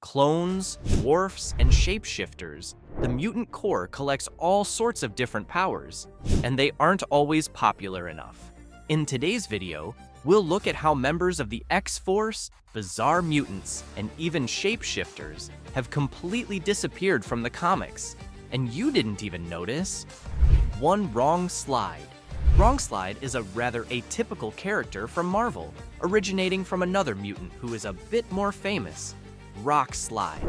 Clones, dwarfs, and shapeshifters, the mutant core collects all sorts of different powers, and they aren't always popular enough. In today's video, we'll look at how members of the X-Force, bizarre mutants, and even shapeshifters have completely disappeared from the comics, and you didn't even notice. 1. Wrong Slide. Wrong Slide is a rather atypical character from Marvel, originating from another mutant who is a bit more famous, Rock Slide.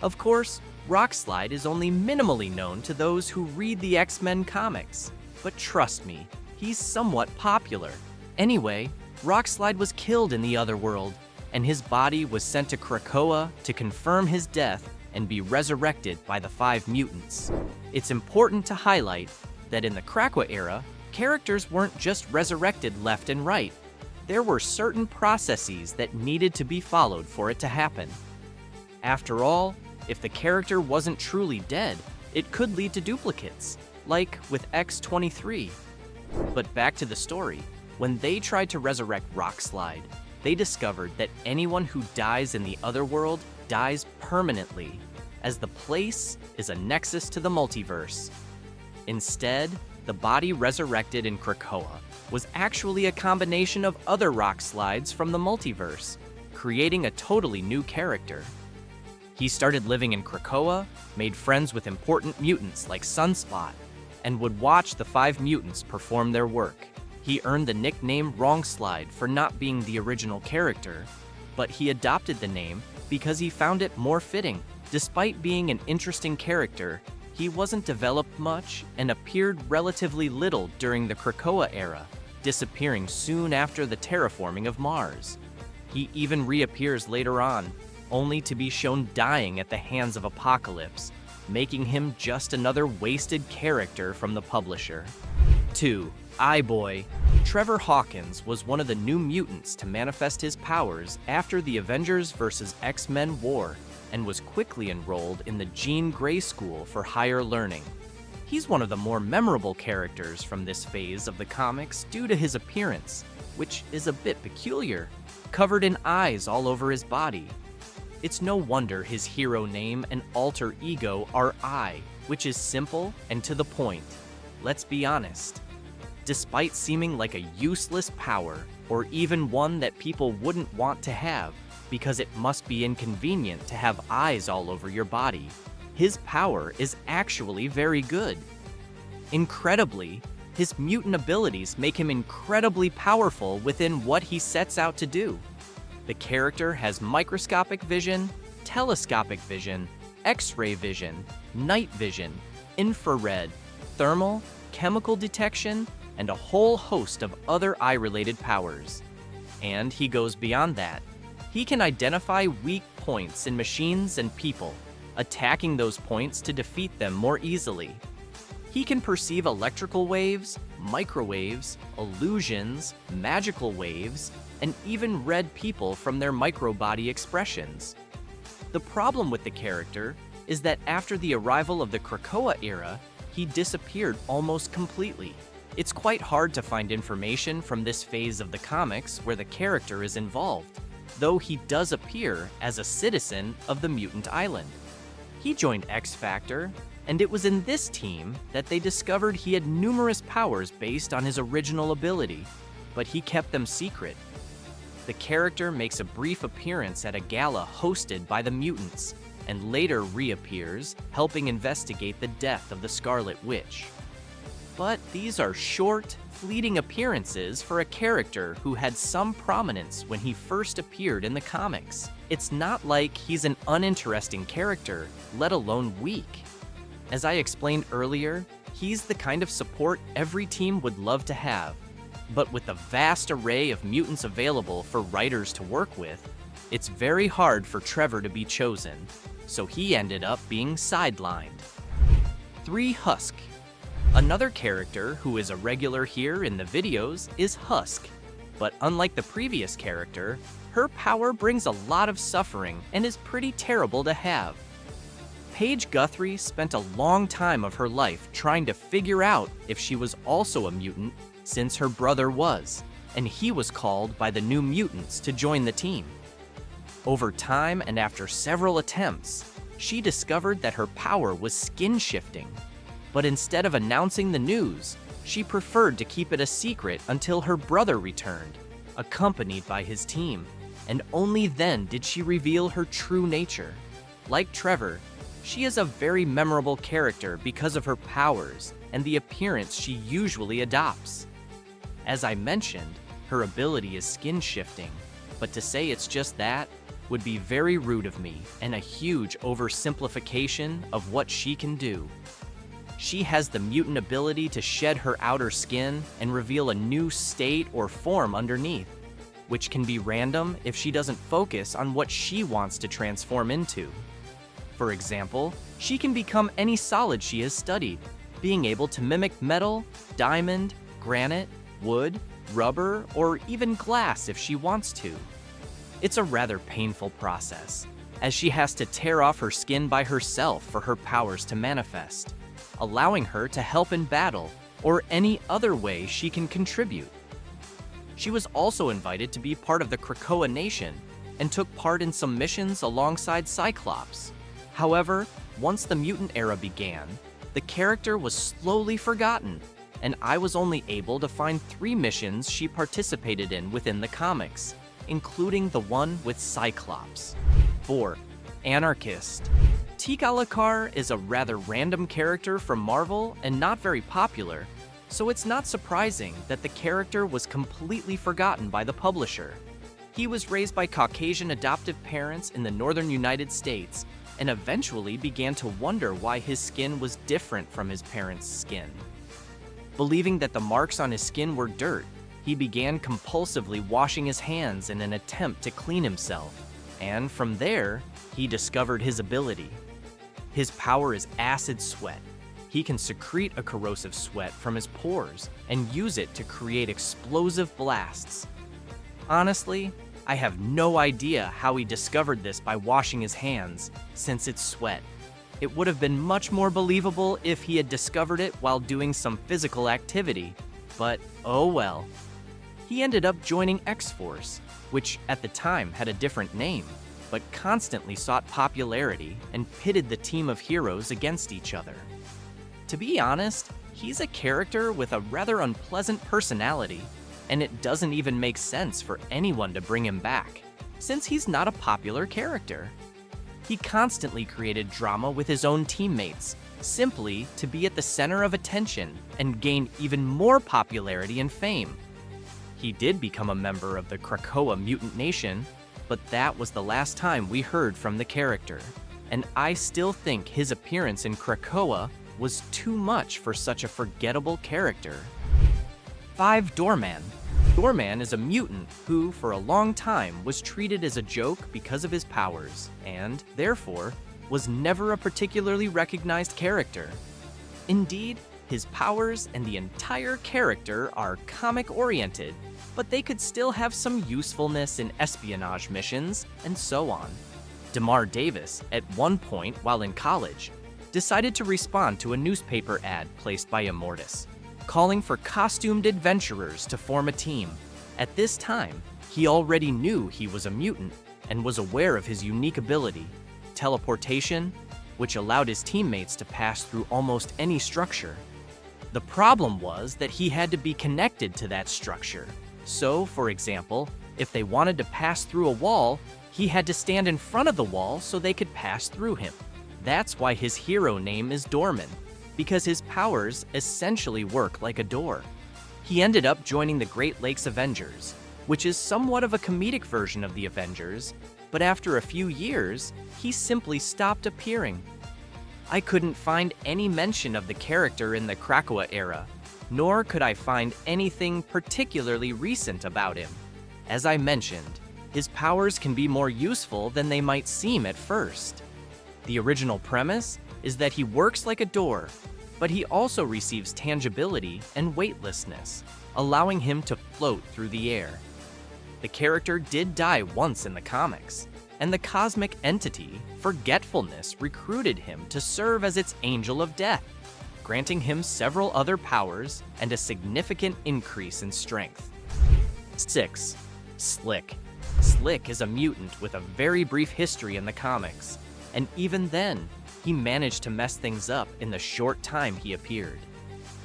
Of course, Rock Slide is only minimally known to those who read the X-Men comics, but trust me, he's somewhat popular. Anyway, Rock Slide was killed in the other world, and his body was sent to Krakoa to confirm his death and be resurrected by the 5 mutants. It's important to highlight that in the Krakoa era, characters weren't just resurrected left and right. There were certain processes that needed to be followed for it to happen. After all, if the character wasn't truly dead, it could lead to duplicates, like with X-23. But back to the story. When they tried to resurrect Rock Slide, they discovered that anyone who dies in the other world dies permanently, as the place is a nexus to the multiverse. Instead, the body resurrected in Krakoa was actually a combination of other Rock Slides from the multiverse, creating a totally new character. He started living in Krakoa, made friends with important mutants like Sunspot, and would watch the 5 mutants perform their work. He earned the nickname Wrong Slide for not being the original character, but he adopted the name because he found it more fitting. Despite being an interesting character, he wasn't developed much and appeared relatively little during the Krakoa era, disappearing soon after the terraforming of Mars. He even reappears later on, only to be shown dying at the hands of Apocalypse, making him just another wasted character from the publisher. 2. Boy. Trevor Hawkins was one of the new mutants to manifest his powers after the Avengers vs. X-Men war, and was quickly enrolled in the Jean Grey School for higher learning. He's one of the more memorable characters from this phase of the comics due to his appearance, which is a bit peculiar, covered in eyes all over his body. It's no wonder his hero name and alter ego are I, which is simple and to the point. Let's be honest. Despite seeming like a useless power, or even one that people wouldn't want to have, because it must be inconvenient to have eyes all over your body, his power is actually very good. Incredibly, his mutant abilities make him incredibly powerful within what he sets out to do. The character has microscopic vision, telescopic vision, X-ray vision, night vision, infrared, thermal, chemical detection, and a whole host of other eye-related powers. And he goes beyond that. He can identify weak points in machines and people, attacking those points to defeat them more easily. He can perceive electrical waves, microwaves, illusions, magical waves, and even read people from their microbody expressions. The problem with the character is that after the arrival of the Krakoa era, he disappeared almost completely. It's quite hard to find information from this phase of the comics where the character is involved, though he does appear as a citizen of the mutant island. He joined X-Factor, and it was in this team that they discovered he had numerous powers based on his original ability, but he kept them secret. The character makes a brief appearance at a gala hosted by the mutants, and later reappears, helping investigate the death of the Scarlet Witch. But these are short, fleeting appearances for a character who had some prominence when he first appeared in the comics. It's not like he's an uninteresting character, let alone weak. As I explained earlier, he's the kind of support every team would love to have. But with the vast array of mutants available for writers to work with, it's very hard for Trevor to be chosen, so he ended up being sidelined. 3. Husk. Another character who is a regular here in the videos is Husk, but unlike the previous character, her power brings a lot of suffering and is pretty terrible to have. Paige Guthrie spent a long time of her life trying to figure out if she was also a mutant, since her brother was, and he was called by the New Mutants to join the team. Over time and after several attempts, she discovered that her power was skin shifting. But instead of announcing the news, she preferred to keep it a secret until her brother returned, accompanied by his team, and only then did she reveal her true nature. Like Trevor, she is a very memorable character because of her powers and the appearance she usually adopts. As I mentioned, her ability is skin shifting, but to say it's just that would be very rude of me and a huge oversimplification of what she can do. She has the mutant ability to shed her outer skin and reveal a new state or form underneath, which can be random if she doesn't focus on what she wants to transform into. For example, she can become any solid she has studied, being able to mimic metal, diamond, granite, wood, rubber, or even glass if she wants to. It's a rather painful process, as she has to tear off her skin by herself for her powers to manifest, allowing her to help in battle or any other way she can contribute. She was also invited to be part of the Krakoa Nation and took part in some missions alongside Cyclops. However, once the mutant era began, the character was slowly forgotten, and I was only able to find 3 missions she participated in within the comics, including the one with Cyclops. 4. Anarchist. Tika is a rather random character from Marvel and not very popular, so it's not surprising that the character was completely forgotten by the publisher. He was raised by Caucasian adoptive parents in the northern United States and eventually began to wonder why his skin was different from his parents' skin. Believing that the marks on his skin were dirt, he began compulsively washing his hands in an attempt to clean himself, and from there, he discovered his ability. His power is acid sweat. He can secrete a corrosive sweat from his pores and use it to create explosive blasts. Honestly, I have no idea how he discovered this by washing his hands, since it's sweat. It would have been much more believable if he had discovered it while doing some physical activity, but oh well. He ended up joining X-Force, which at the time had a different name, but constantly sought popularity and pitted the team of heroes against each other. To be honest, he's a character with a rather unpleasant personality, and it doesn't even make sense for anyone to bring him back, since he's not a popular character. He constantly created drama with his own teammates, simply to be at the center of attention and gain even more popularity and fame. He did become a member of the Krakoa Mutant Nation, but that was the last time we heard from the character, and I still think his appearance in Krakoa was too much for such a forgettable character. 5. Doorman. Doorman is a mutant who, for a long time, was treated as a joke because of his powers, and, therefore, was never a particularly recognized character. Indeed, his powers and the entire character are comic-oriented, but they could still have some usefulness in espionage missions, and so on. Damar Davis, at one point while in college, decided to respond to a newspaper ad placed by Immortus, calling for costumed adventurers to form a team. At this time, he already knew he was a mutant and was aware of his unique ability, teleportation, which allowed his teammates to pass through almost any structure. The problem was that he had to be connected to that structure. So, for example, if they wanted to pass through a wall, he had to stand in front of the wall so they could pass through him. That's why his hero name is Doorman, because his powers essentially work like a door. He ended up joining the Great Lakes Avengers, which is somewhat of a comedic version of the Avengers, but after a few years, he simply stopped appearing. I couldn't find any mention of the character in the Krakoa era, nor could I find anything particularly recent about him. As I mentioned, his powers can be more useful than they might seem at first. The original premise is that he works like a door, but he also receives tangibility and weightlessness, allowing him to float through the air. The character did die once in the comics, and the cosmic entity, Forgetfulness, recruited him to serve as its Angel of Death, granting him several other powers and a significant increase in strength. 6. Slick. Slick is a mutant with a very brief history in the comics, and even then, he managed to mess things up in the short time he appeared.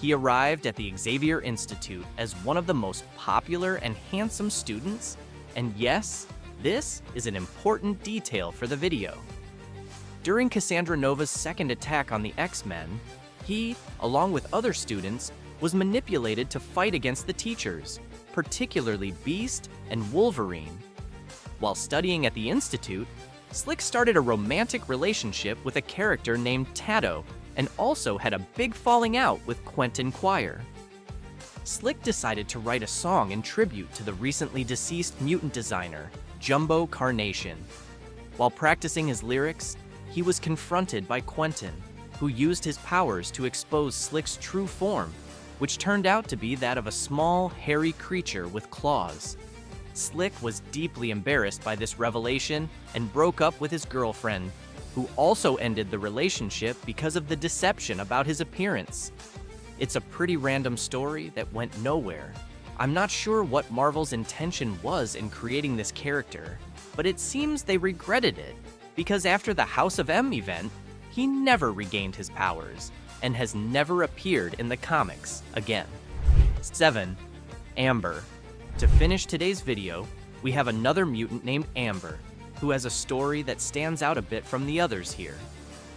He arrived at the Xavier Institute as one of the most popular and handsome students, and yes, this is an important detail for the video. During Cassandra Nova's second attack on the X-Men, he, along with other students, was manipulated to fight against the teachers, particularly Beast and Wolverine. While studying at the Institute, Slick started a romantic relationship with a character named Tato, and also had a big falling out with Quentin Quire. Slick decided to write a song in tribute to the recently deceased mutant designer, Jumbo Carnation. While practicing his lyrics, he was confronted by Quentin, who used his powers to expose Slick's true form, which turned out to be that of a small, hairy creature with claws. Slick was deeply embarrassed by this revelation and broke up with his girlfriend, who also ended the relationship because of the deception about his appearance. It's a pretty random story that went nowhere. I'm not sure what Marvel's intention was in creating this character, but it seems they regretted it, because after the House of M event, he never regained his powers, and has never appeared in the comics again. 7. Amber. To finish today's video, we have another mutant named Amber, who has a story that stands out a bit from the others here.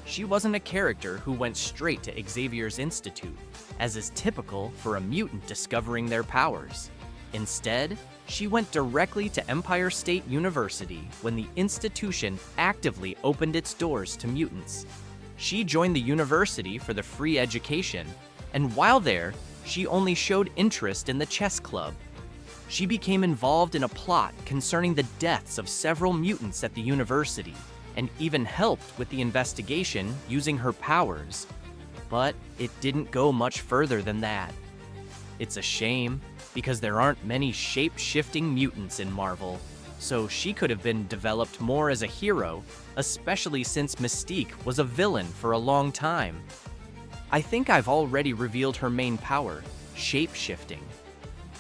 She wasn't a character who went straight to Xavier's Institute, as is typical for a mutant discovering their powers. Instead, she went directly to Empire State University when the institution actively opened its doors to mutants. She joined the university for the free education, and while there, she only showed interest in the chess club. She became involved in a plot concerning the deaths of several mutants at the university, and even helped with the investigation using her powers. But it didn't go much further than that. It's a shame, because there aren't many shape-shifting mutants in Marvel, so she could have been developed more as a hero, especially since Mystique was a villain for a long time. I think I've already revealed her main power, shape-shifting.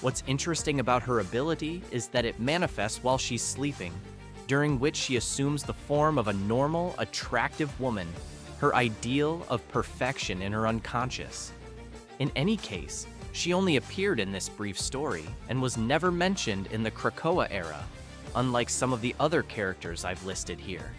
What's interesting about her ability is that it manifests while she's sleeping, during which she assumes the form of a normal, attractive woman, her ideal of perfection in her unconscious. In any case, she only appeared in this brief story and was never mentioned in the Krakoa era, unlike some of the other characters I've listed here.